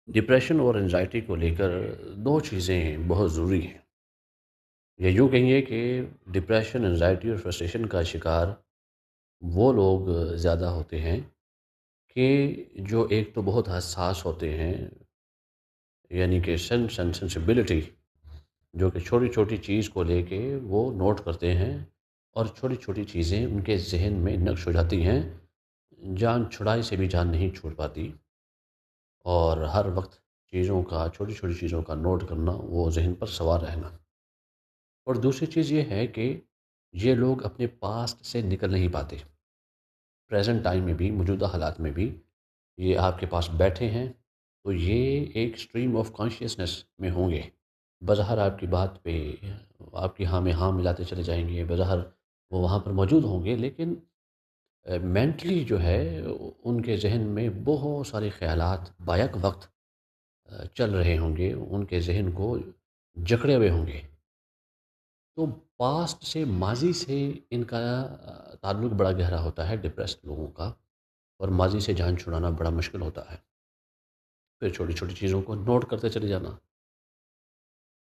Depression اور anxiety کو لے کر دو چیزیں بہت ضروری ہیں۔ یا یوں کہیں کہ ڈپریشن، انزائٹی اور فرسٹریشن کا شکار وہ لوگ زیادہ ہوتے ہیں کہ جو ایک تو بہت حساس ہوتے ہیں، یعنی کہ سینسیبلٹی، جو کہ چھوٹی چھوٹی چیز کو لے کے وہ نوٹ کرتے ہیں اور چھوٹی چھوٹی چیزیں ان کے ذہن میں نقش ہو جاتی ہیں، جان چھڑائی سے بھی جان نہیں چھوڑ پاتی، اور ہر وقت چیزوں کا، چھوٹی چھوٹی چیزوں کا نوٹ کرنا، وہ ذہن پر سوار رہنا۔ اور دوسری چیز یہ ہے کہ یہ لوگ اپنے پاسٹ سے نکل نہیں پاتے، پریزنٹ ٹائم میں بھی، موجودہ حالات میں بھی یہ آپ کے پاس بیٹھے ہیں، تو یہ ایک اسٹریم آف کانشیسنس میں ہوں گے۔ بظاہر آپ کی بات پہ آپ کی ہاں میں ہاں ملاتے چلے جائیں گے، بظاہر وہ وہاں پر موجود ہوں گے، لیکن مینٹلی جو ہے ان کے ذہن میں بہت سارے خیالات بیک وقت چل رہے ہوں گے، ان کے ذہن کو جکڑے ہوئے ہوں گے۔ تو پاسٹ سے، ماضی سے ان کا تعلق بڑا گہرا ہوتا ہے ڈپریسڈ لوگوں کا، اور ماضی سے جان چھڑانا بڑا مشکل ہوتا ہے۔ پھر چھوٹی چھوٹی چیزوں کو نوٹ کرتے چلے جانا۔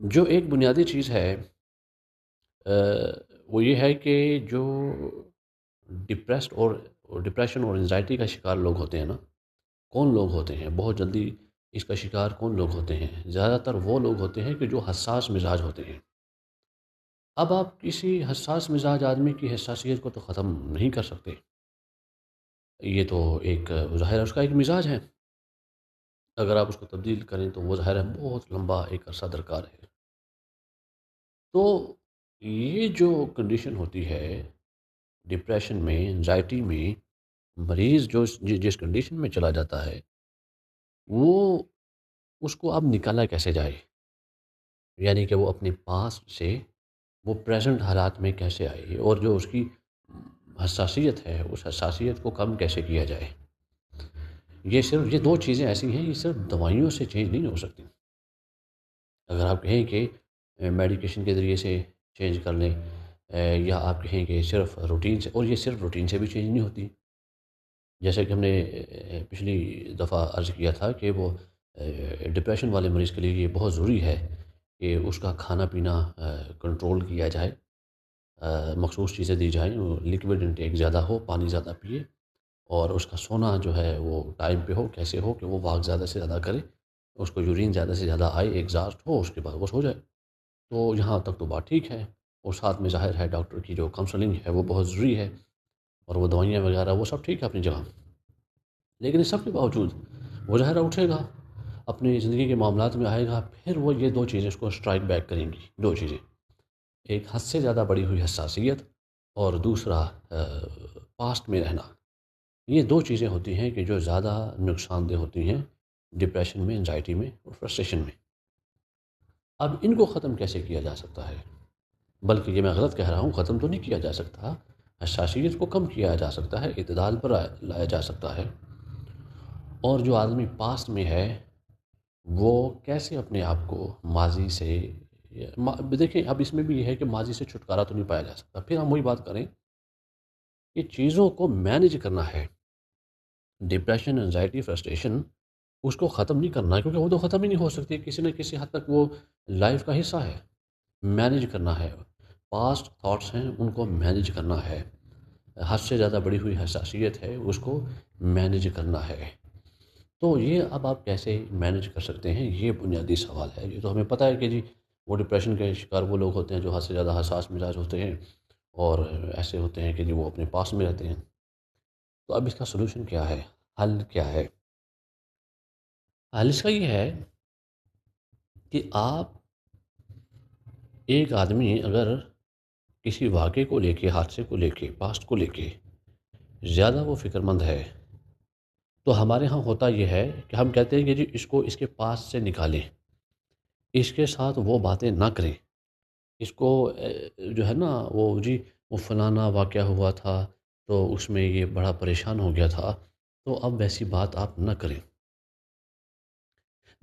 جو ایک بنیادی چیز ہے آ، وہ یہ ہے کہ جو ڈپریسڈ اور ڈپریشن اور انزائٹی کا شکار لوگ ہوتے ہیں نا، کون لوگ ہوتے ہیں بہت جلدی اس کا شکار؟ کون لوگ ہوتے ہیں؟ زیادہ تر وہ لوگ ہوتے ہیں کہ جو حساس مزاج ہوتے ہیں۔ اب آپ کسی حساس مزاج آدمی کی حساسیت کو تو ختم نہیں کر سکتے، یہ تو ایک ظاہر ہے اس کا ایک مزاج ہے، اگر آپ اس کو تبدیل کریں تو وہ ظاہر ہے بہت لمبا ایک عرصہ درکار ہے۔ تو یہ جو کنڈیشن ہوتی ہے ڈپریشن میں، انزائٹی میں، مریض جو جس کنڈیشن میں چلا جاتا ہے، وہ اس کو اب نکالا کیسے جائے؟ یعنی کہ وہ اپنے پاس سے وہ پریزنٹ حالات میں کیسے آئے، اور جو اس کی حساسیت ہے اس حساسیت کو کم کیسے کیا جائے؟ یہ دو چیزیں ایسی ہیں، یہ صرف دوائیوں سے چینج نہیں ہو سکتی۔ اگر آپ کہیں کہ میڈیکیشن کے ذریعے سے چینج کر لیں، یا آپ کہیں کہ صرف روٹین سے، اور یہ صرف روٹین سے بھی چینج نہیں ہوتی۔ جیسے کہ ہم نے پچھلی دفعہ عرض کیا تھا کہ وہ ڈپریشن والے مریض کے لیے یہ بہت ضروری ہے کہ اس کا کھانا پینا کنٹرول کیا جائے، مخصوص چیزیں دی جائیں، لکوڈ انٹیک زیادہ ہو، پانی زیادہ پیے، اور اس کا سونا جو ہے وہ ٹائم پہ ہو، کیسے ہو کہ وہ واک زیادہ سے زیادہ کرے، اس کو یورین زیادہ سے زیادہ آئے، ایگزاسٹ ہو، اس کے بعد وہ سو جائے۔ تو یہاں تک تو بات ٹھیک ہے، اور ساتھ میں ظاہر ہے ڈاکٹر کی جو کاؤنسلنگ ہے وہ بہت ضروری ہے، اور وہ دوائیاں وغیرہ وہ سب ٹھیک ہے اپنی جگہ۔ لیکن اس سب کے باوجود وہ ظاہر اٹھے گا، اپنی زندگی کے معاملات میں آئے گا، پھر وہ یہ دو چیزیں اس کو اسٹرائک بیک کریں گی، دو چیزیں: ایک حد سے زیادہ بڑی ہوئی حساسیت، اور دوسرا پاسٹ میں رہنا۔ یہ دو چیزیں ہوتی ہیں کہ جو زیادہ نقصان دہ ہوتی ہیں ڈپریشن میں، انزائٹی میں اور فرسٹریشن میں۔ اب ان کو ختم کیسے کیا جا سکتا ہے؟ بلکہ یہ میں غلط کہہ رہا ہوں، ختم تو نہیں کیا جا سکتا، حساسیت کو کم کیا جا سکتا ہے، اعتدال پر لایا جا سکتا ہے۔ اور جو آدمی پاسٹ میں ہے وہ کیسے اپنے آپ کو ماضی سے، دیکھیں اب اس میں بھی یہ ہے کہ ماضی سے چھٹکارا تو نہیں پایا جا سکتا، پھر ہم وہی بات کریں کہ چیزوں کو مینیج کرنا ہے۔ ڈپریشن، انزائٹی، فرسٹریشن، اس کو ختم نہیں کرنا ہے، کیونکہ وہ تو ختم ہی نہیں ہو سکتی، کسی نہ کسی حد تک وہ لائف کا حصہ ہے۔ مینیج کرنا ہے، پاسٹ تھاٹس ہیں ان کو مینیج کرنا ہے، حد سے زیادہ بڑی ہوئی حساسیت ہے اس کو مینیج کرنا ہے۔ تو یہ اب آپ کیسے مینیج کر سکتے ہیں، یہ بنیادی سوال ہے۔ یہ تو ہمیں پتہ ہے کہ جی وہ ڈپریشن کے شکار وہ لوگ ہوتے ہیں جو حد سے زیادہ حساس مزاج ہوتے ہیں، اور ایسے ہوتے ہیں کہ جی وہ اپنے پاس میں رہتے ہیں۔ تو اب اس کا سلوشن کیا ہے؟ حل کیا ہے؟ حل اس کا یہ ہے کہ آپ، ایک آدمی اگر کسی واقعے کو لے کے، حادثے کو لے کے، پاسٹ کو لے کے زیادہ وہ فکر مند ہے، تو ہمارے ہاں ہوتا یہ ہے کہ ہم کہتے ہیں کہ جی اس کو اس کے پاس سے نکالیں، اس کے ساتھ وہ باتیں نہ کریں، اس کو جو ہے نا وہ جی وہ فلانا واقعہ ہوا تھا تو اس میں یہ بڑا پریشان ہو گیا تھا، تو اب ویسی بات آپ نہ کریں۔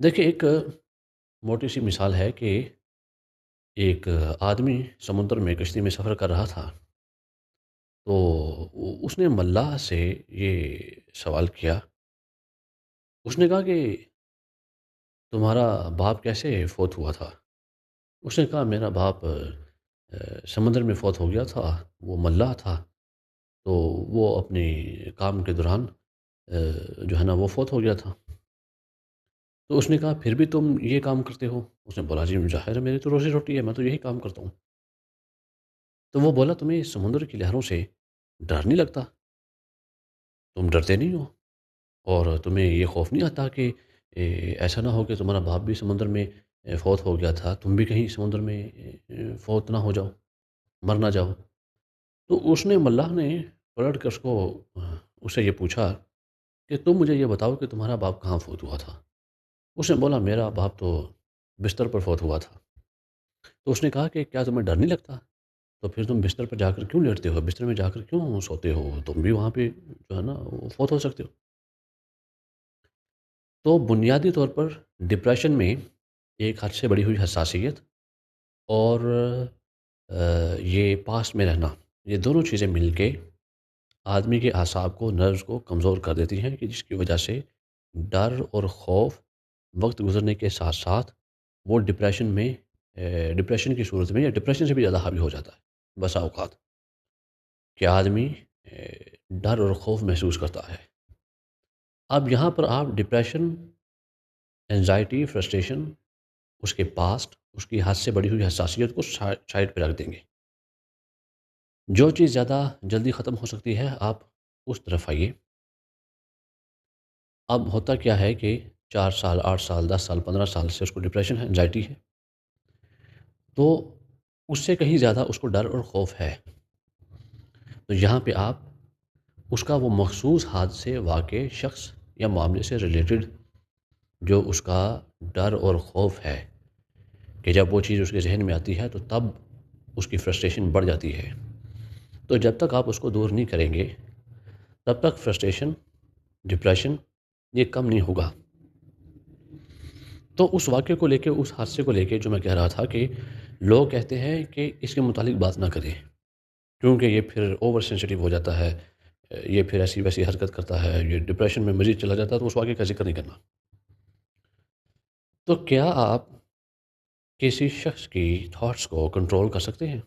دیکھیں ایک موٹی سی مثال ہے کہ ایک آدمی سمندر میں کشتی میں سفر کر رہا تھا، تو اس نے ملاح سے یہ سوال کیا، اس نے کہا کہ تمہارا باپ کیسے فوت ہوا تھا؟ اس نے کہا میرا باپ سمندر میں فوت ہو گیا تھا، وہ ملاح تھا، تو وہ اپنے کام کے دوران جو ہے نا وہ فوت ہو گیا تھا۔ تو اس نے کہا پھر بھی تم یہ کام کرتے ہو؟ اس نے بولا جی ظاہر ہے میری تو روزی روٹی ہے، میں تو یہی کام کرتا ہوں۔ تو وہ بولا تمہیں اس سمندر کی لہروں سے ڈر نہیں لگتا؟ تم ڈرتے نہیں ہو؟ اور تمہیں یہ خوف نہیں آتا کہ ایسا نہ ہو کہ تمہارا باپ بھی سمندر میں فوت ہو گیا تھا، تم بھی کہیں سمندر میں فوت نہ ہو جاؤ، مر نہ جاؤ؟ تو اس نے ملاح نے پلٹ کر اس سے یہ پوچھا کہ تم مجھے یہ بتاؤ کہ تمہارا باپ کہاں فوت ہوا تھا؟ اس نے بولا میرا باپ تو بستر پر فوت ہوا تھا۔ تو اس نے کہا کہ کیا تمہیں ڈر نہیں لگتا؟ تو پھر تم بستر پر جا کر کیوں لیٹتے ہو، بستر میں جا کر کیوں سوتے ہو؟ تم بھی وہاں پہ جو ہے نا وہ فوت ہو سکتے ہو۔ تو بنیادی طور پر ڈپریشن میں ایک حد سے بڑی ہوئی حساسیت اور یہ پاس میں رہنا، یہ دونوں چیزیں مل کے آدمی کے اعصاب کو، نروز کو کمزور کر دیتی ہیں، کہ جس کی وجہ سے ڈر اور خوف وقت گزرنے کے ساتھ ساتھ وہ ڈپریشن کی صورت میں یا ڈپریشن سے بھی زیادہ حاوی ہو جاتا ہے بسا اوقات، کہ آدمی ڈر اور خوف محسوس کرتا ہے۔ اب یہاں پر آپ ڈپریشن، انزائٹی، فرسٹریشن، اس کے پاسٹ، اس کی حد سے بڑی ہوئی حساسیت کو سائڈ پہ رکھ دیں گے۔ جو چیز زیادہ جلدی ختم ہو سکتی ہے آپ اس طرف آئیے۔ اب ہوتا کیا ہے کہ 4 سال، 8 سال، 10 سال، 15 سال سے اس کو ڈپریشن ہے، انزائٹی ہے، تو اس سے کہیں زیادہ اس کو ڈر اور خوف ہے۔ تو یہاں پہ آپ اس کا وہ مخصوص حادثے، واقع، شخص یا معاملے سے ریلیٹڈ جو اس کا ڈر اور خوف ہے، کہ جب وہ چیز اس کے ذہن میں آتی ہے تو تب اس کی فرسٹریشن بڑھ جاتی ہے۔ تو جب تک آپ اس کو دور نہیں کریں گے تب تک فرسٹریشن، ڈپریشن یہ کم نہیں ہوگا۔ تو اس واقعے کو لے کے، اس حادثے کو لے کے جو میں کہہ رہا تھا کہ لوگ کہتے ہیں کہ اس کے متعلق بات نہ کریں، کیونکہ یہ پھر اوور سینسٹیو ہو جاتا ہے، یہ پھر ایسی ویسی حرکت کرتا ہے، یہ ڈپریشن میں مزید چلا جاتا ہے، تو اس واقعے کا ذکر نہیں کرنا۔ تو کیا آپ کسی شخص کی تھاٹس کو کنٹرول کر سکتے ہیں؟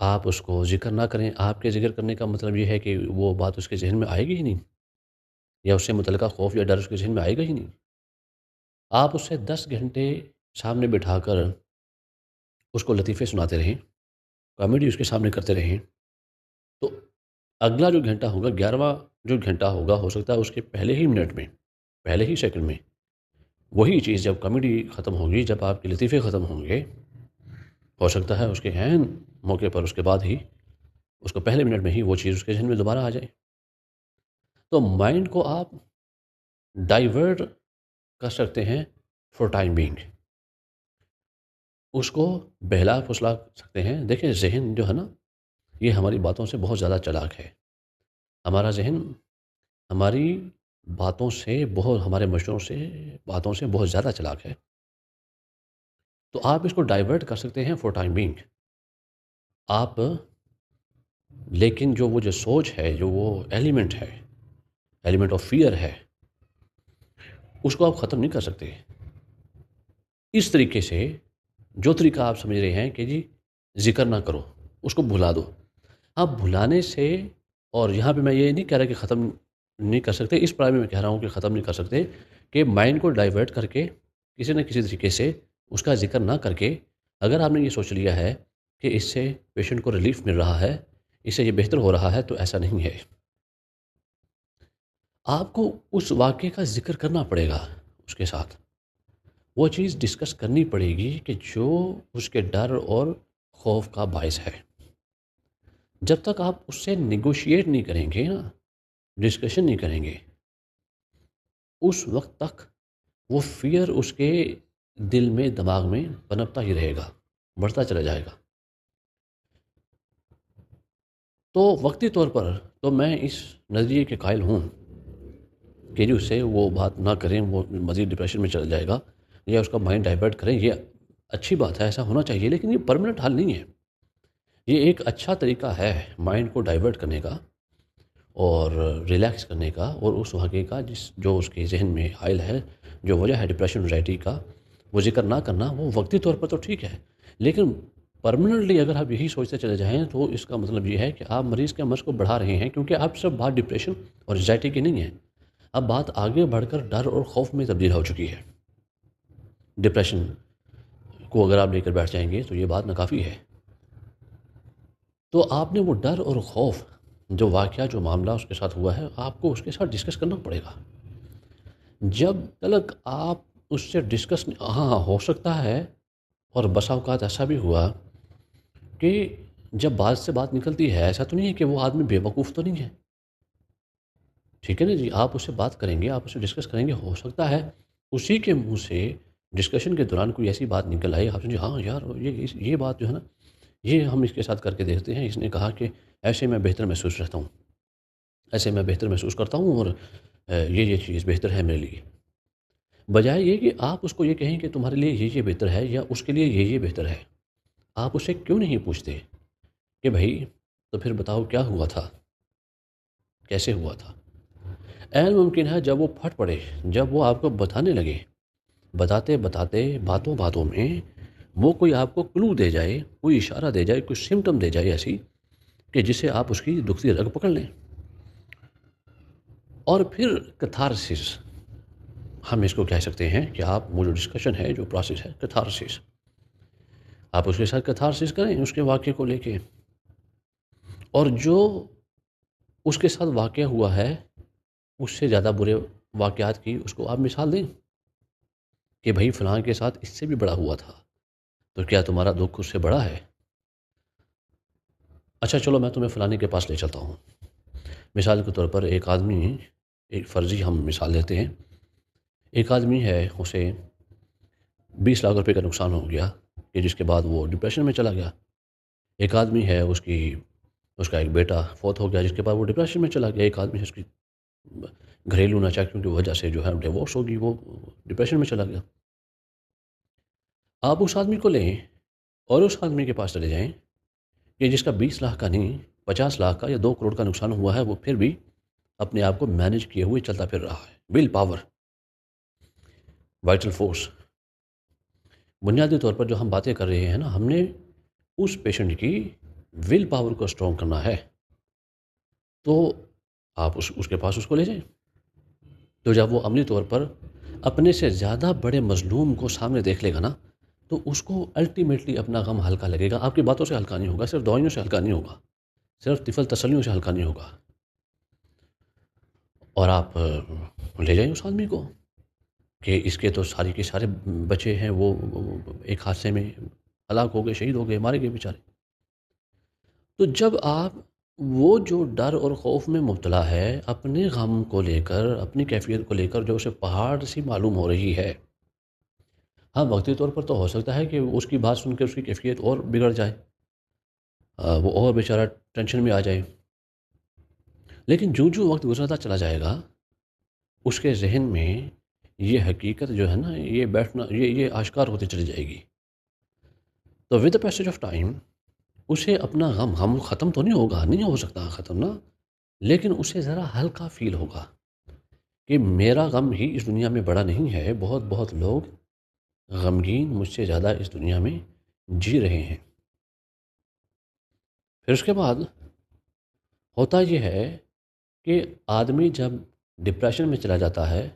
آپ اس کو ذکر نہ کریں، آپ کے ذکر کرنے کا مطلب یہ ہے کہ وہ بات اس کے ذہن میں آئے گی ہی نہیں، یا اس سے متعلقہ خوف یا ڈر اس کے ذہن میں آئے گا ہی نہیں۔ آپ اس سے 10 گھنٹے سامنے بٹھا کر اس کو لطیفے سناتے رہیں، کامیڈی اس کے سامنے کرتے رہیں، تو اگلا جو گھنٹہ ہوگا، 11واں جو گھنٹہ ہوگا، ہو سکتا ہے اس کے پہلے ہی منٹ میں، پہلے ہی سیکنڈ میں وہی چیز جب کامیڈی ختم ہوگی، جب آپ کے لطیفے ختم ہوں گے، ہو سکتا ہے اس کے عین موقع پر، اس کے بعد ہی، اس کو پہلے منٹ میں ہی وہ چیز اس کے ذہن میں دوبارہ آ جائے۔ تو مائنڈ کو آپ ڈائیورٹ کر سکتے ہیں فور ٹائم بینگ، اس کو بہلا پھسلا سکتے ہیں۔ دیکھیں ذہن جو ہے نا، یہ ہماری باتوں سے بہت زیادہ چالاک ہے۔ ہمارا ذہن ہماری باتوں سے بہت، ہمارے مشوروں سے، باتوں سے بہت زیادہ چالاک ہے۔ تو آپ اس کو ڈائیورٹ کر سکتے ہیں فور ٹائم بینگ آپ، لیکن جو سوچ ہے، جو وہ ایلیمنٹ ہے، ایلیمنٹ آف فیئر ہے، اس کو آپ ختم نہیں کر سکتے۔ اس طریقے سے جو طریقہ آپ سمجھ رہے ہیں کہ جی ذکر نہ کرو، اس کو بھلا دو، آپ بھلانے سے، اور یہاں پہ میں یہ نہیں کہہ رہا کہ ختم نہیں کر سکتے، اس پرائے میں کہہ رہا ہوں کہ ختم نہیں کر سکتے، کہ مائنڈ کو ڈائیورٹ کر کے کسی نہ کسی طریقے سے اس کا ذکر نہ کر کے، اگر آپ نے یہ سوچ لیا ہے کہ اس سے پیشنٹ کو ریلیف مل رہا ہے، اس سے یہ بہتر ہو رہا ہے، تو ایسا نہیں ہے۔ آپ کو اس واقعے کا ذکر کرنا پڑے گا، اس کے ساتھ وہ چیز ڈسکس کرنی پڑے گی کہ جو اس کے ڈر اور خوف کا باعث ہے۔ جب تک آپ اس سے نیگوشیٹ نہیں کریں گے نا، ڈسکشن نہیں کریں گے، اس وقت تک وہ فیئر اس کے دل میں، دماغ میں پنپتا ہی رہے گا، بڑھتا چلا جائے گا۔ تو وقتی طور پر تو میں اس نظریے کے قائل ہوں کہ جو اس سے وہ بات نہ کریں، وہ مزید ڈپریشن میں چلا جائے گا، یا اس کا مائنڈ ڈائیورٹ کریں، یہ اچھی بات ہے، ایسا ہونا چاہیے، لیکن یہ پرمننٹ حل نہیں ہے۔ یہ ایک اچھا طریقہ ہے مائنڈ کو ڈائیورٹ کرنے کا اور ریلیکس کرنے کا، اور اس واقعے کا جو اس کے ذہن میں حائل ہے جو وجہ ہے ڈپریشن انزائٹی کا وہ ذکر نہ کرنا، وہ وقتی طور پر تو ٹھیک ہے، لیکن پرماننٹلی اگر آپ یہی سوچتے چلے جائیں تو اس کا مطلب یہ ہے کہ آپ مریض کے مرض کو بڑھا رہے ہیں، کیونکہ اب صرف بات ڈپریشن اور انزائٹی کی نہیں ہے، اب بات آگے بڑھ کر ڈر اور خوف میں تبدیل ہو چکی ہے۔ ڈپریشن کو اگر آپ لے کر بیٹھ جائیں گے تو یہ بات ناکافی ہے، تو آپ نے وہ ڈر اور خوف جو واقعہ جو معاملہ اس کے ساتھ ہوا ہے آپ کو اس کے ساتھ ڈسکس کرنا پڑے گا۔ جب تلک آپ اس سے ڈسکس، ہاں ہو سکتا ہے اور بسا اوقات ایسا بھی ہوا کہ جب بات سے بات نکلتی ہے ایسا تو نہیں ہے کہ وہ آدمی بے وقوف تو نہیں ہے، ٹھیک ہے نا جی، آپ اس سے بات کریں گے، آپ اسے ڈسکس کریں گے، ہو سکتا ہے اسی کے منہ سے ڈسکشن کے دوران کوئی ایسی بات نکل آئی، آپ سمجھے ہاں یار یہ بات جو ہے نا یہ ہم اس کے ساتھ کر کے دیکھتے ہیں، اس نے کہا کہ ایسے میں بہتر محسوس رہتا ہوں، ایسے میں بہتر محسوس کرتا ہوں، اور یہ چیز بہتر ہے میرے لیے، بجائے یہ کہ آپ اس کو یہ کہیں کہ تمہارے لیے یہ بہتر ہے یا اس کے لیے یہ بہتر ہے۔ آپ اسے کیوں نہیں پوچھتے کہ بھائی تو پھر بتاؤ کیا ہوا تھا، کیسے ہوا تھا؟ عین ممکن ہے جب وہ پھٹ پڑے، جب وہ آپ کو بتانے لگے، بتاتے بتاتے باتوں باتوں میں وہ کوئی آپ کو کلو دے جائے، کوئی اشارہ دے جائے، کوئی سمٹم دے جائے ایسی کہ جسے آپ اس کی دکھتی رگ پکڑ لیں، اور پھر کتھارسس، ہم اس کو کہہ سکتے ہیں کہ آپ وہ جو ڈسکشن ہے، جو پروسیس ہے کتھارسس، آپ اس کے ساتھ کتھارسس کریں اس کے واقعے کو لے کے، اور جو اس کے ساتھ واقعہ ہوا ہے اس سے زیادہ برے واقعات کی اس کو آپ مثال دیں کہ بھائی فلاں کے ساتھ اس سے بھی بڑا ہوا تھا، تو کیا تمہارا دکھ اس سے بڑا ہے؟ اچھا چلو میں تمہیں فلانے کے پاس لے چلتا ہوں۔ مثال کے طور پر ایک آدمی، ایک فرضی ہم مثال لیتے ہیں، ایک آدمی ہے اسے 20 لاکھ روپے کا نقصان ہو گیا کہ جس کے بعد وہ ڈپریشن میں چلا گیا۔ ایک آدمی ہے اس کا ایک بیٹا فوت ہو گیا جس کے بعد وہ ڈپریشن میں چلا گیا۔ ایک آدمی ہے اس کی گھریلو ناچاکیوں کی وجہ سے جو ہے ڈیورس ہوگی، وہ ڈپریشن میں چلا گیا۔ آپ اس آدمی کو لیں اور اس آدمی کے پاس چلے جائیں کہ جس کا 20 لاکھ کا نہیں 50 لاکھ کا یا 2 کروڑ کا نقصان ہوا ہے، وہ پھر بھی اپنے آپ کو مینج کیے ہوئے چلتا پھر رہا ہے۔ ول پاور، وائٹل فورس، بنیادی طور پر جو ہم باتیں کر رہے ہیں نا، ہم نے اس پیشنٹ کی ول پاور کو اسٹرانگ کرنا ہے، تو آپ اس کے پاس اس کو لے جائیں۔ تو جب وہ عملی طور پر اپنے سے زیادہ بڑے مظلوم کو سامنے دیکھ لے گا نا، تو اس کو الٹیمیٹلی اپنا غم ہلکا لگے گا۔ آپ کی باتوں سے ہلکا نہیں ہوگا، صرف دوائیوں سے ہلکا نہیں ہوگا، صرف طفل تسلیوں سے ہلکا نہیں ہوگا، اور آپ لے جائیں اس آدمی کو کہ اس کے تو ساری کے سارے بچے ہیں وہ ایک حادثے میں ہلاک ہو گئے، شہید ہو گئے، مارے گئے بیچارے۔ تو جب آپ وہ جو ڈر اور خوف میں مبتلا ہے اپنے غم کو لے کر، اپنی کیفیت کو لے کر جو اسے پہاڑ سی معلوم ہو رہی ہے، ہاں وقتی طور پر تو ہو سکتا ہے کہ اس کی بات سن کے اس کی کیفیت اور بگڑ جائے، وہ اور بیچارہ ٹینشن میں آ جائے، لیکن جو وقت گزرتا چلا جائے گا اس کے ذہن میں یہ حقیقت جو ہے نا یہ بیٹھنا یہ آشکار ہوتی چلی جائے گی۔ تو with the passage of time اسے اپنا غم ختم تو نہیں ہوگا، نہیں ہو سکتا ختم نا، لیکن اسے ذرا ہلکا فیل ہوگا کہ میرا غم ہی اس دنیا میں بڑا نہیں ہے، بہت بہت لوگ غمگین مجھ سے زیادہ اس دنیا میں جی رہے ہیں۔ پھر اس کے بعد ہوتا یہ ہے کہ آدمی جب ڈپریشن میں چلا جاتا ہے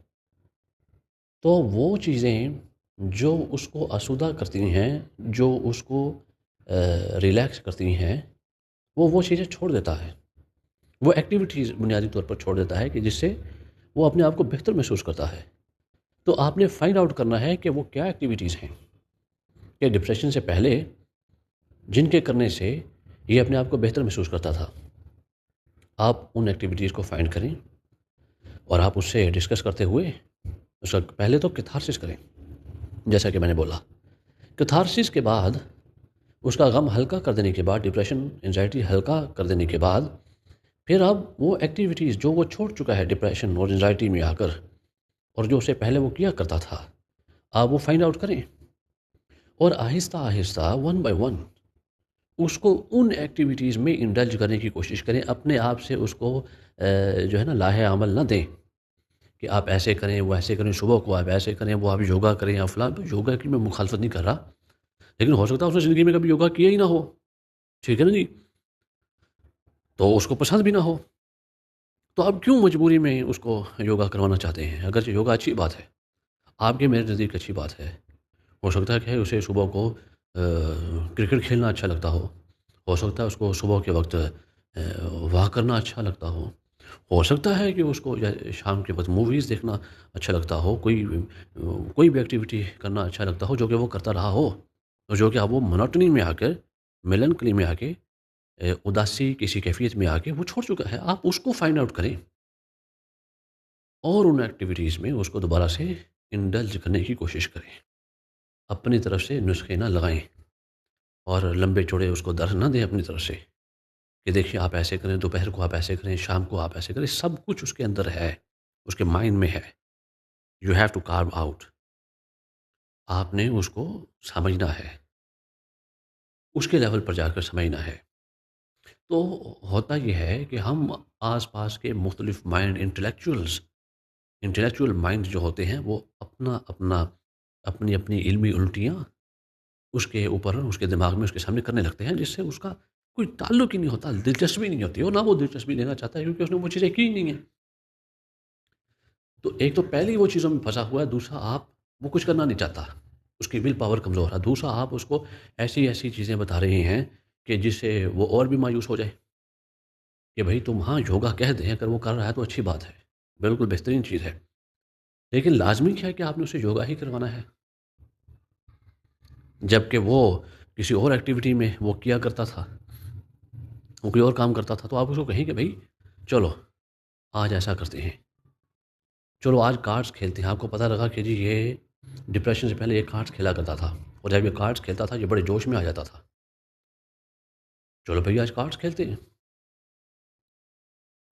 تو وہ چیزیں جو اس کو آسودہ کرتی ہیں، جو اس کو ریلیکس کرتی ہیں، وہ چیزیں چھوڑ دیتا ہے، وہ ایکٹیویٹیز بنیادی طور پر چھوڑ دیتا ہے کہ جس سے وہ اپنے آپ کو بہتر محسوس کرتا ہے۔ تو آپ نے فائنڈ آؤٹ کرنا ہے کہ وہ کیا ایکٹیویٹیز ہیں کہ ڈپریشن سے پہلے جن کے کرنے سے یہ اپنے آپ کو بہتر محسوس کرتا تھا۔ آپ ان ایکٹیویٹیز کو فائنڈ کریں اور آپ اس سے ڈسکس کرتے ہوئے اس کا پہلے تو کتھارسس کریں، جیسا کہ میں نے بولا۔ کتھارسس کے بعد اس کا غم ہلکا کر دینے کے بعد، ڈپریشن انزائٹی ہلکا کر دینے کے بعد، پھر اب وہ ایکٹیویٹیز جو وہ چھوڑ چکا ہے ڈپریشن اور انزائٹی میں آ کر، اور جو اسے پہلے وہ کیا کرتا تھا، آپ وہ فائنڈ آؤٹ کریں اور آہستہ آہستہ ون بائی ون اس کو ان ایکٹیویٹیز میں انڈلج کرنے کی کوشش کریں، اپنے آپ سے اس کو جو ہے نا لاہے عمل نہ دیں کہ آپ ایسے کریں، وہ ایسے کریں، صبح کو آپ ایسے کریں، وہ آپ یوگا کریں یا فلاں. یوگا کی میں مخالفت نہیں کر رہا، لیکن ہو سکتا ہے اس نے زندگی میں کبھی یوگا کیا ہی نہ ہو. ٹھیک ہے نا جی؟ تو اس کو پسند بھی نہ ہو، تو آپ کیوں مجبوری میں اس کو یوگا کروانا چاہتے ہیں؟ اگرچہ یوگا اچھی بات ہے، آپ کے میرے نزدیک اچھی بات ہے. ہو سکتا ہے کہ اسے صبح کو کرکٹ کھیلنا اچھا لگتا ہو سکتا ہے اس کو صبح کے وقت واک کرنا اچھا لگتا ہو سکتا ہے کہ اس کو شام کے وقت موویز دیکھنا اچھا لگتا ہو، کوئی بھی ایکٹیویٹی کرنا اچھا لگتا ہو جو کہ وہ کرتا رہا ہو، اور جو کہ اب وہ منوٹنی میں آ کر، میلنکلی میں آ کے، اداسی کسی کیفیت میں آ کے وہ چھوڑ چکا ہے. آپ اس کو فائنڈ آؤٹ کریں اور ان ایکٹیویٹیز میں اس کو دوبارہ سے انڈلج کرنے کی کوشش کریں. اپنی طرف سے نسخے نہ لگائیں اور لمبے چوڑے اس کو درس نہ دیں اپنی طرف سے کہ دیکھیے آپ ایسے کریں، دوپہر کو آپ ایسے کریں، شام کو آپ ایسے کریں. سب کچھ اس کے اندر ہے، اس کے مائنڈ میں ہے. یو ہیو ٹو کارو آؤٹ. آپ نے اس کو سمجھنا ہے، اس کے لیول پر جا کر سمجھنا ہے. تو ہوتا یہ ہے کہ ہم آس پاس کے مختلف مائنڈ، انٹلیکچوئل مائنڈ جو ہوتے ہیں، وہ اپنی اپنی علمی الٹیاں اس کے اوپر، اس کے دماغ میں، اس کے سامنے کرنے لگتے ہیں، جس سے اس کا کوئی تعلق ہی نہیں ہوتا، دلچسپی نہیں ہوتی، اور نہ وہ دلچسپی لینا چاہتا ہے کیونکہ اس نے وہ چیزیں کی نہیں ہیں. تو ایک تو پہلی وہ چیزوں میں پھنسا ہوا ہے، دوسرا آپ وہ کچھ کرنا نہیں چاہتا، اس کی ول پاور کمزور ہے. دوسرا آپ اس کو ایسی ایسی چیزیں بتا رہے ہیں کہ جس سے وہ اور بھی مایوس ہو جائے کہ بھائی تم ہاں یوگا کہہ دیں، اگر وہ کر رہا ہے تو اچھی بات ہے، بالکل بہترین چیز ہے، لیکن لازمی کیا ہے کہ آپ نے اسے یوگا ہی کروانا ہے جب کہ وہ کسی اور ایکٹیویٹی میں وہ کیا کرتا تھا، وہ کوئی اور کام کرتا تھا. تو آپ اس کو کہیں کہ بھائی چلو آج ایسا کرتے ہیں، چلو آج کارڈز کھیلتے ہیں. آپ کو پتہ لگا کہ جی یہ ڈپریشن سے پہلے یہ کارڈز کھیلا کرتا تھا، اور جب یہ کارڈز کھیلتا تھا یہ بڑے جوش میں آ جاتا تھا. چلو بھائی آج کارڈز کھیلتے ہیں.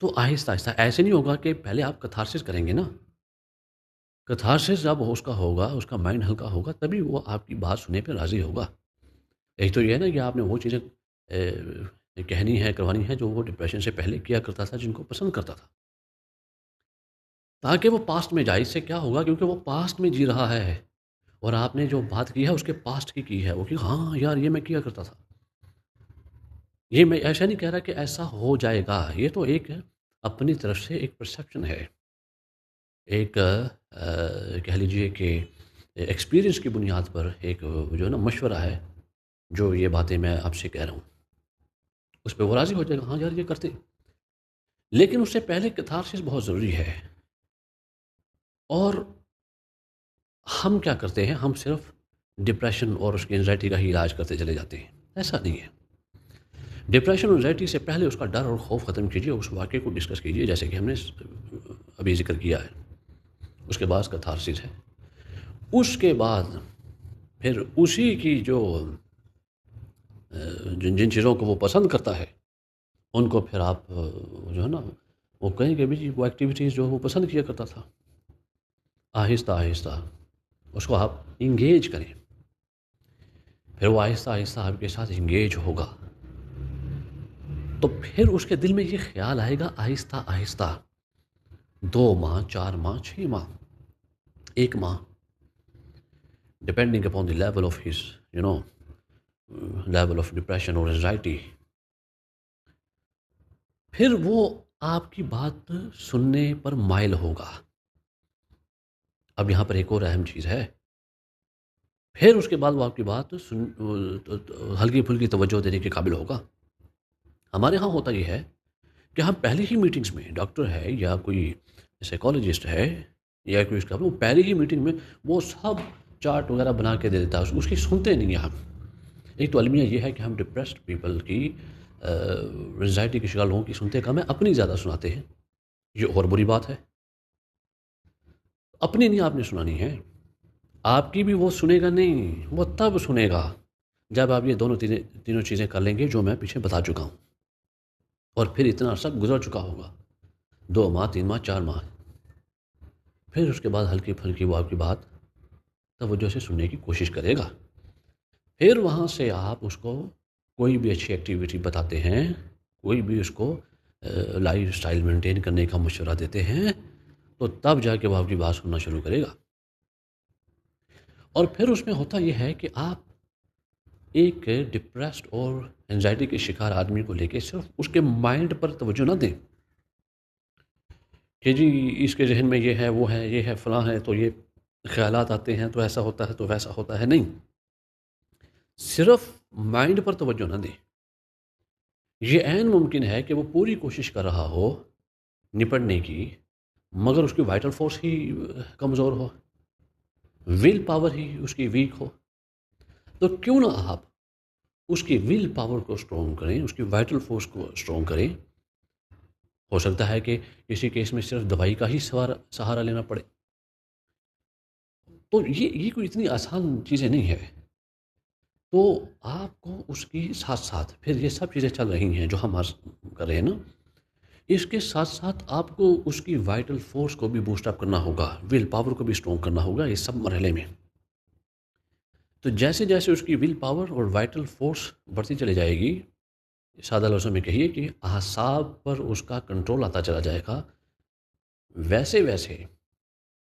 تو آہستہ آہستہ ایسے نہیں ہوگا کہ پہلے آپ کتھارسس کریں گے نا. کتھارسس جب اس کا ہوگا، اس کا مائنڈ ہلکا ہوگا، تبھی وہ آپ کی بات سننے پہ راضی ہوگا. ایک تو یہ ہے نا کہ آپ نے وہ چیزیں کہنی ہے، کروانی ہے جو وہ ڈپریشن سے پہلے کیا کرتا تھا، جن کو پسند کرتا تھا، تاکہ وہ پاسٹ میں جائے. اس سے کیا ہوگا، کیونکہ وہ پاسٹ میں جی رہا ہے اور آپ نے جو بات کی ہے اس کے پاسٹ کی ہے وہ، کہ ہاں یار یہ میں کیا کرتا تھا. یہ میں ایسا نہیں کہہ رہا کہ ایسا ہو جائے گا، یہ تو ایک اپنی طرف سے ایک پرسیپشن ہے، ایک کہہ لیجئے کہ ایکسپیرئنس کی بنیاد پر ایک جو ہے نا مشورہ ہے. جو یہ باتیں میں آپ سے کہہ رہا ہوں اس پہ وہ راضی ہو جائے گا، ہاں یار یہ کرتے. لیکن اس سے پہلے کتھارسس بہت ضروری ہے. اور ہم کیا کرتے ہیں، ہم صرف ڈپریشن اور اس کی انزائٹی کا ہی علاج کرتے چلے جاتے ہیں. ایسا نہیں ہے. ڈپریشن اور انزائٹی سے پہلے اس کا ڈر اور خوف ختم کیجیے، اس واقعے کو ڈسکس کیجیے جیسے کہ ہم نے ابھی ذکر کیا ہے. اس کے بعد کتھارسس ہے. اس کے بعد پھر اسی کی جو جن چیزوں کو وہ پسند کرتا ہے ان کو پھر آپ جو ہے نا وہ کہیں کہ بھی جی وہ ایکٹیویٹیز جو وہ پسند کیا کرتا تھا، آہستہ آہستہ اس کو آپ انگیج کریں. پھر وہ آہستہ آہستہ آپ کے ساتھ انگیج ہوگا، تو پھر اس کے دل میں یہ خیال آئے گا آہستہ آہستہ، 2 ماہ، 4 ماہ، 6 ماہ، 1 ماہ، depending upon the level of his level of depression اور انزائٹی. پھر وہ آپ کی بات سننے پر مائل ہوگا. اب یہاں پر ایک اور اہم چیز ہے، پھر اس کے بعد وہ آپ کی بات ہلکی پھلکی توجہ دینے کے قابل ہوگا. ہمارے ہاں ہوتا یہ ہے کہ ہم پہلی ہی میٹنگز میں، ڈاکٹر ہے یا کوئی سائیکالوجسٹ ہے یا کوئی اس کا، وہ پہلی ہی میٹنگ میں وہ سب چارٹ وغیرہ بنا کے دے دیتا ہے، اس کی سنتے نہیں ہیں ہم. ایک تو المیہ یہ ہے کہ ہم ڈپریسڈ پیپل کی، انزائٹی کے شکار لوگوں کی سنتے کم ہے، اپنی زیادہ سناتے ہیں. یہ اور بری بات ہے. اپنی نہیں آپ نے سنانی ہے، آپ کی بھی وہ سنے گا نہیں، وہ تب سنے گا جب آپ یہ تینوں چیزیں کر لیں گے جو میں پیچھے بتا چکا ہوں، اور پھر اتنا عرصہ گزر چکا ہوگا، 2 ماہ، 3 ماہ، 4 ماہ. پھر اس کے بعد ہلکی پھلکی وہ آپ کی بات توجہ سے سننے کی کوشش کرے گا. پھر وہاں سے آپ اس کو کوئی بھی اچھی ایکٹیویٹی بتاتے ہیں، کوئی بھی اس کو لائف سٹائل مینٹین کرنے کا مشورہ دیتے ہیں، تو تب جا کے وہ آپ کی بات سننا شروع کرے گا۔ اور پھر اس میں ہوتا یہ ہے کہ آپ ایک ڈپریسڈ اور انزائٹی کے شکار آدمی کو لے کے صرف اس کے مائنڈ پر توجہ نہ دیں کہ جی اس کے ذہن میں یہ ہے، وہ ہے، یہ ہے، فلاں ہے، تو یہ خیالات آتے ہیں، تو ایسا ہوتا ہے، تو ویسا ہوتا ہے، نہیں، صرف مائنڈ پر توجہ نہ دیں۔ یہ عین ممکن ہے کہ وہ پوری کوشش کر رہا ہو نپٹنے کی، مگر اس کی وائٹل فورس ہی کمزور ہو، ول پاور ہی اس کی ویک ہو۔ تو کیوں نہ آپ اس کی ول پاور کو اسٹرونگ کریں، اس کی وائٹل فورس کو اسٹرونگ کریں۔ ہو سکتا ہے کہ کسی کیس میں صرف دوائی کا ہی سہارا لینا پڑے۔ تو یہ کوئی اتنی آسان چیزیں نہیں ہے۔ تو آپ کو اس کی ساتھ ساتھ پھر یہ سب چیزیں چل رہی ہیں جو ہم آج کر رہے ہیں نا، اس کے ساتھ ساتھ آپ کو اس کی وائٹل فورس کو بھی بوسٹ اپ کرنا ہوگا، ول پاور کو بھی اسٹرونگ کرنا ہوگا اس سب مرحلے میں۔ تو جیسے جیسے اس کی ول پاور اور وائٹل فورس بڑھتی چلی جائے گی، سادہ لفظوں میں کہیے کہ اعصاب پر اس کا کنٹرول آتا چلا جائے گا، ویسے ویسے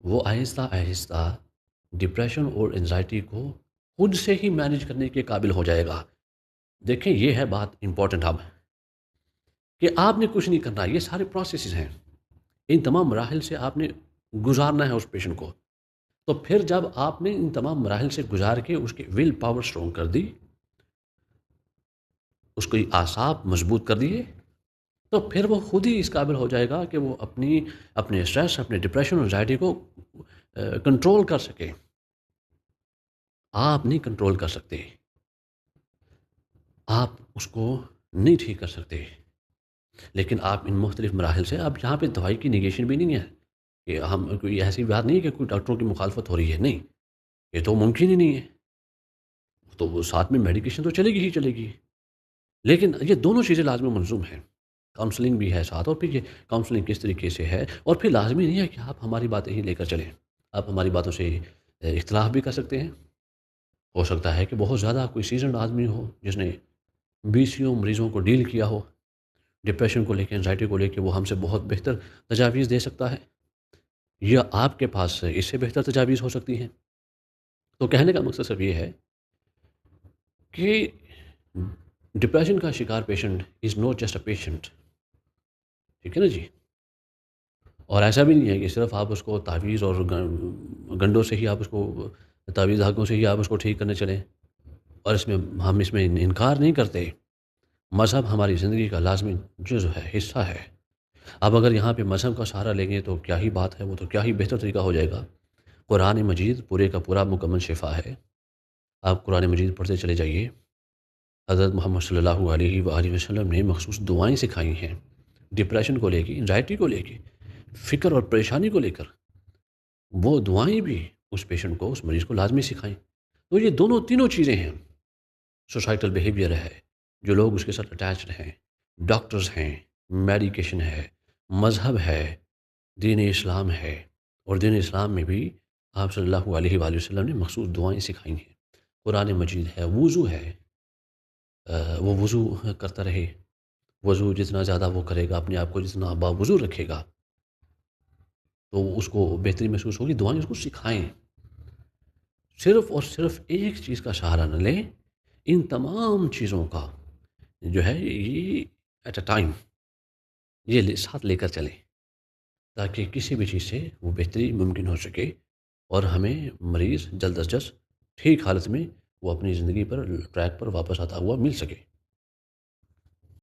وہ آہستہ آہستہ ڈپریشن اور انزائٹی کو خود سے ہی مینیج کرنے کے قابل ہو جائے گا۔ دیکھیں یہ ہے بات امپورٹنٹ اب، کہ آپ نے کچھ نہیں کرنا، یہ سارے پروسیسز ہیں، ان تمام مراحل سے آپ نے گزارنا ہے اس پیشنٹ کو۔ تو پھر جب آپ نے ان تمام مراحل سے گزار کے اس کی ول پاور اسٹرونگ کر دی، اس کی اعصاب مضبوط کر دیے، تو پھر وہ خود ہی اس قابل ہو جائے گا کہ وہ اپنے اسٹریس، اپنے ڈپریشن اور انزائٹی کو کنٹرول کر سکے۔ آپ نہیں کنٹرول کر سکتے، آپ اس کو نہیں ٹھیک کر سکتے، لیکن آپ ان مختلف مراحل سے، اب یہاں پہ دوائی کی نیگیشن بھی نہیں ہے کہ ہم کوئی ایسی بات نہیں ہے کہ کوئی ڈاکٹروں کی مخالفت ہو رہی ہے، نہیں، یہ تو ممکن ہی نہیں ہے۔ تو وہ ساتھ میں میڈیکیشن تو چلے گی ہی چلے گی، لیکن یہ دونوں چیزیں لازمی منظوم ہیں، کاؤنسلنگ بھی ہے ساتھ، اور پھر یہ کاؤنسلنگ کس طریقے سے ہے، اور پھر لازمی نہیں ہے کہ آپ ہماری باتیں ہی لے کر چلیں، آپ ہماری باتوں سے اختلاف بھی کر سکتے ہیں۔ ہو سکتا ہے کہ بہت زیادہ کوئی سیزنڈ آدمی ہو جس نے بیسیوں مریضوں کو ڈیل کیا ہو، ڈپریشن کو لے کے، انزائٹی کو لے کے، وہ ہم سے بہت بہتر تجاویز دے سکتا ہے، یا آپ کے پاس اس سے بہتر تجاویز ہو سکتی ہیں۔ تو کہنے کا مقصد صرف یہ ہے کہ ڈپریشن کا شکار patient is not just a patient, ٹھیک ہے نا جی؟ اور ایسا بھی نہیں ہے کہ صرف آپ اس کو تعویذ اور گنڈوں سے ہی آپ اس کو، تعویذ دھاگوں سے ہی آپ اس کو ٹھیک کرنے چلیں۔ اور ہم اس میں انکار نہیں کرتے، مذہب ہماری زندگی کا لازمی جزو ہے، حصہ ہے۔ اب اگر یہاں پہ مذہب کا سہارا لیں گے تو کیا ہی بات ہے، وہ تو کیا ہی بہتر طریقہ ہو جائے گا۔ قرآن مجید پورے کا پورا مکمل شفا ہے، آپ قرآن مجید پڑھتے چلے جائیے۔ حضرت محمد صلی اللہ علیہ وآلہ وسلم نے مخصوص دعائیں سکھائی ہیں ڈپریشن کو لے کے، انزائٹی کو لے کے، فکر اور پریشانی کو لے کر، وہ دعائیں بھی اس پیشنٹ کو، اس مریض کو لازمی سکھائیں۔ تو یہ تینوں چیزیں ہیں، سوسائٹل بیہیویئر ہے، جو لوگ اس کے ساتھ اٹیچڈ ہیں، ڈاکٹرز ہیں، میڈیکیشن ہے، مذہب ہے، دین اسلام ہے، اور دین اسلام میں بھی آپ صلی اللہ علیہ وآلہ وسلم نے مخصوص دعائیں سکھائی ہیں۔ قرآن مجید ہے، وضو ہے، وہ وضو کرتا رہے، وضو جتنا زیادہ وہ کرے گا، اپنے آپ کو جتنا باوضو رکھے گا، تو اس کو بہتری محسوس ہوگی۔ دعائیں اس کو سکھائیں، صرف اور صرف ایک چیز کا سہارا نہ لیں، ان تمام چیزوں کا جو ہے یہ ایٹ اے ٹائم یہ ساتھ لے کر چلیں، تاکہ کسی بھی چیز سے وہ بہتری ممکن ہو سکے، اور ہمیں مریض جلد از جلد ٹھیک حالت میں وہ اپنی زندگی پر ٹریک پر واپس آتا ہوا مل سکے۔